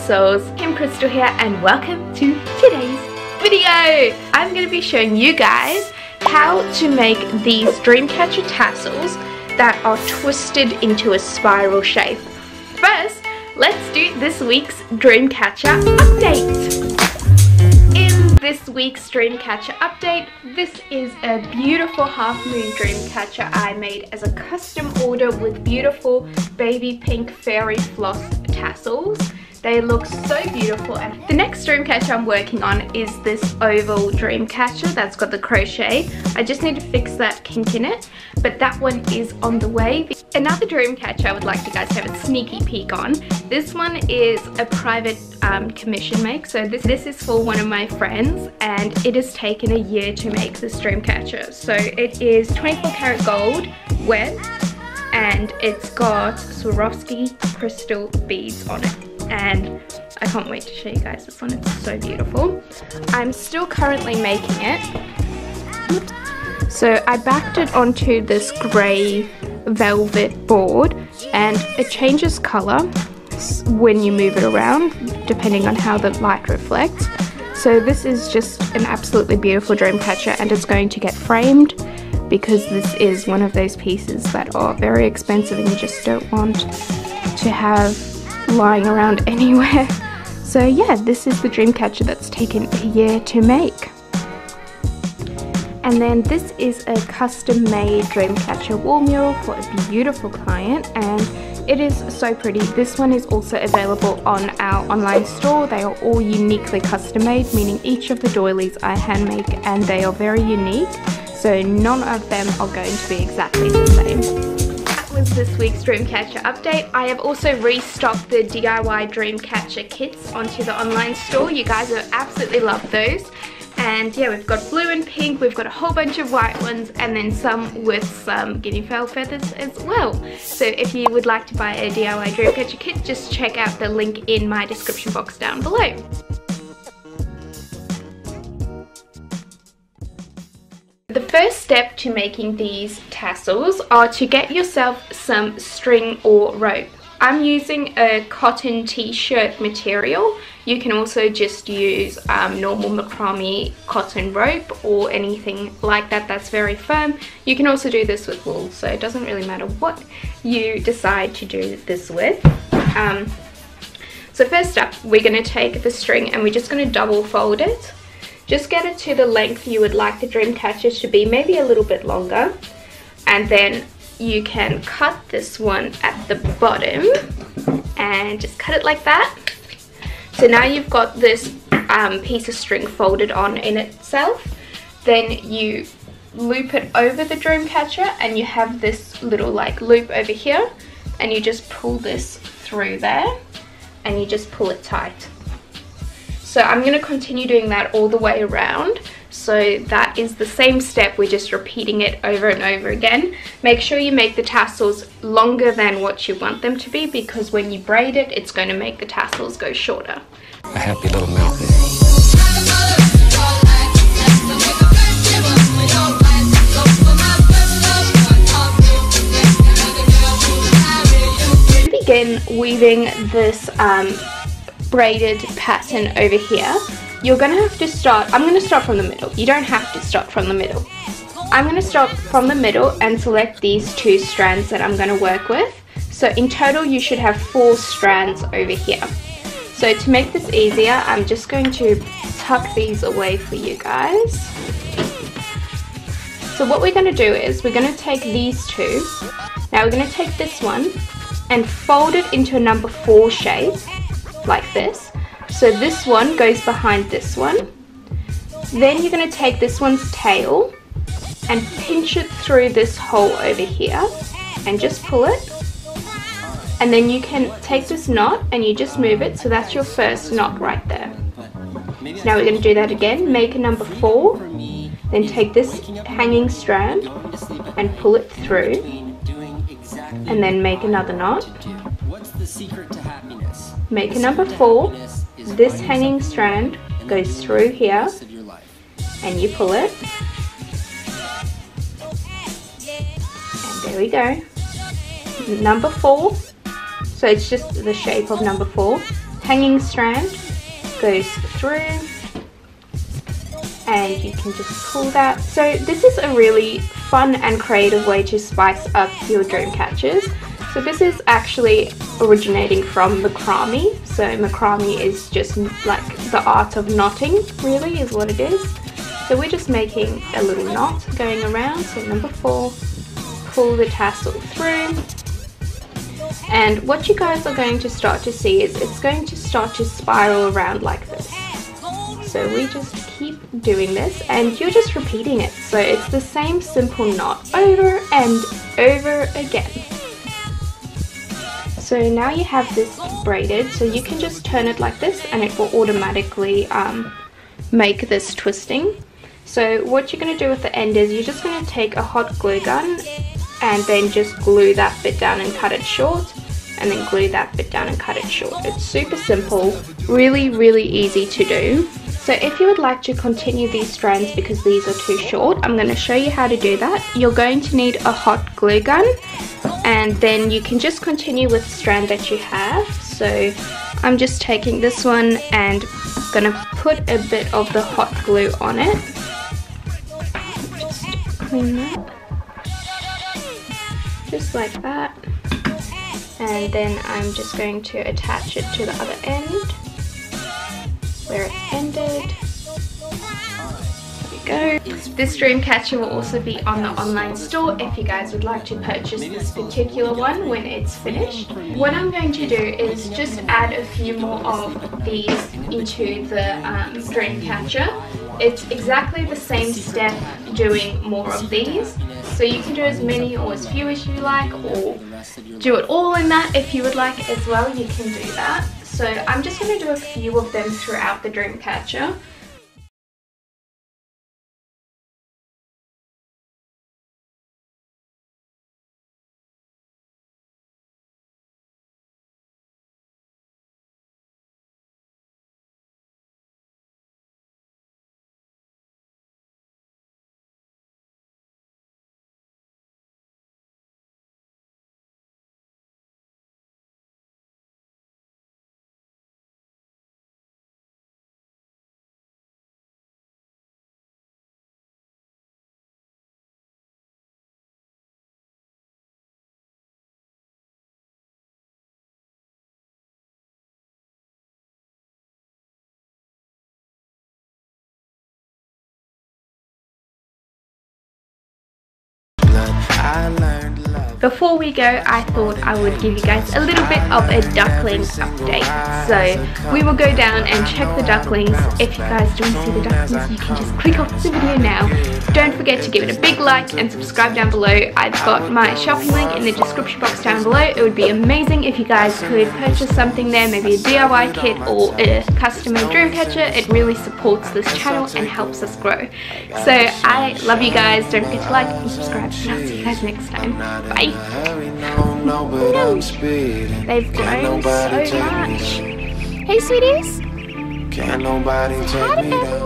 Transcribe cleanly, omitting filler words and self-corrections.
Tassels. Kim Crystal here and welcome to today's video. I'm going to be showing you guys how to make these Dreamcatcher tassels that are twisted into a spiral shape. First, let's do this week's Dreamcatcher update. In this week's Dreamcatcher update, this is a beautiful half moon Dreamcatcher I made as a custom order with beautiful baby pink fairy floss tassels. They look so beautiful. And the next Dreamcatcher I'm working on is this oval Dreamcatcher that's got the crochet. I just need to fix that kink in it, but that one is on the way. Another Dreamcatcher I would like you guys to have a sneaky peek on. This one is a private commission make, so this is for one of my friends, and it has taken a year to make this Dreamcatcher. So it is 24 karat gold wet, and it's got Swarovski crystal beads on it. And I can't wait to show you guys this one, it's so beautiful. I'm still currently making it. So I backed it onto this grey velvet board, and it changes colour when you move it around depending on how the light reflects. So this is just an absolutely beautiful Dreamcatcher, and it's going to get framed because this is one of those pieces that are very expensive and you just don't want to have lying around anywhere. So yeah, this is the Dreamcatcher that's taken a year to make. And then this is a custom made Dreamcatcher wall mural for a beautiful client, and it is so pretty. This one is also available on our online store. They are all uniquely custom made, meaning each of the doilies I hand make, and they are very unique, so none of them are going to be exactly the same. Was this week's Dreamcatcher update. I have also restocked the DIY Dreamcatcher kits onto the online store. You guys will absolutely love those. And yeah, we've got blue and pink, we've got a whole bunch of white ones, and then some with some guinea fowl feathers as well. So if you would like to buy a DIY Dreamcatcher kit, just check out the link in my description box down below. The first step to making these tassels are to get yourself some string or rope. I'm using a cotton t-shirt material. You can also just use normal macrame cotton rope or anything like that that's very firm. You can also do this with wool, so it doesn't really matter what you decide to do this with. So first up, we're going to take the string and we're just going to double fold it. Just get it to the length you would like the Dreamcatcher to be, maybe a little bit longer. And then you can cut this one at the bottom and just cut it like that. So now you've got this piece of string folded on in itself. Then you loop it over the Dreamcatcher and you have this little like loop over here, and you just pull this through there and you just pull it tight. So I'm going to continue doing that all the way around. So that is the same step, we're just repeating it over and over again. Make sure you make the tassels longer than what you want them to be, because when you braid it, it's going to make the tassels go shorter. A happy little mouth. Begin weaving this braided pattern over here. You're gonna have to start, I'm gonna start from the middle. You don't have to start from the middle. I'm gonna start from the middle and select these two strands that I'm gonna work with. So in total you should have 4 strands over here. So to make this easier, I'm just going to tuck these away for you guys. So what we're gonna do is we're gonna take these two. Now we're gonna take this one and fold it into a number 4 shape, like this. So this one goes behind this one. Then you're going to take this one's tail and pinch it through this hole over here and just pull it. And then you can take this knot and you just move it, so that's your first knot right there. Now we're going to do that again, make a number 4, then take this hanging strand and pull it through, and then make another knot. Make a number 4, this hanging strand goes through here and you pull it, and there we go. Number 4, so it's just the shape of number 4. hanging strand goes through, and you can just pull that. So this is a really fun and creative way to spice up your dream catchers. So this is actually originating from macrame. So macrame is just like the art of knotting, really, is what it is. So we're just making a little knot going around. So number 4, pull the tassel through. And what you guys are going to start to see is it's going to start to spiral around like this. So we just keep doing this and you're just repeating it. So it's the same simple knot over and over again. So now you have this braided, so you can just turn it like this and it will automatically make this twisting. So what you're going to do at the end is you're just going to take a hot glue gun and then just glue that bit down and cut it short, and then glue that bit down and cut it short. It's super simple, really, really easy to do. So if you would like to continue these strands because these are too short, I'm going to show you how to do that. You're going to need a hot glue gun, and then you can just continue with the strand that you have. So I'm just taking this one and going to put a bit of the hot glue on it. Just clean that. Just like that. And then I'm just going to attach it to the other end where it ended. There we go. This dream catcher will also be on the online store if you guys would like to purchase this particular one when it's finished. What I'm going to do is just add a few more of these into the dream catcher. It's exactly the same step doing more of these. So you can do as many or as few as you like, or do it all in that if you would like as well, you can do that. So I'm just going to do a few of them throughout the dream catcher. Before we go, I thought I would give you guys a little bit of a duckling update. So we will go down and check the ducklings. If you guys don't see the ducklings, you can just click off the video now. Don't forget to give it a big like and subscribe down below. I've got my shopping link in the description box down below. It would be amazing if you guys could purchase something there, maybe a DIY kit or a custom-made dream catcher. It really supports this channel and helps us grow. So I love you guys. Don't forget to like and subscribe, and I'll see you guys next time. Bye. They've grown so much. Hey sweeties. Can't nobody take me down.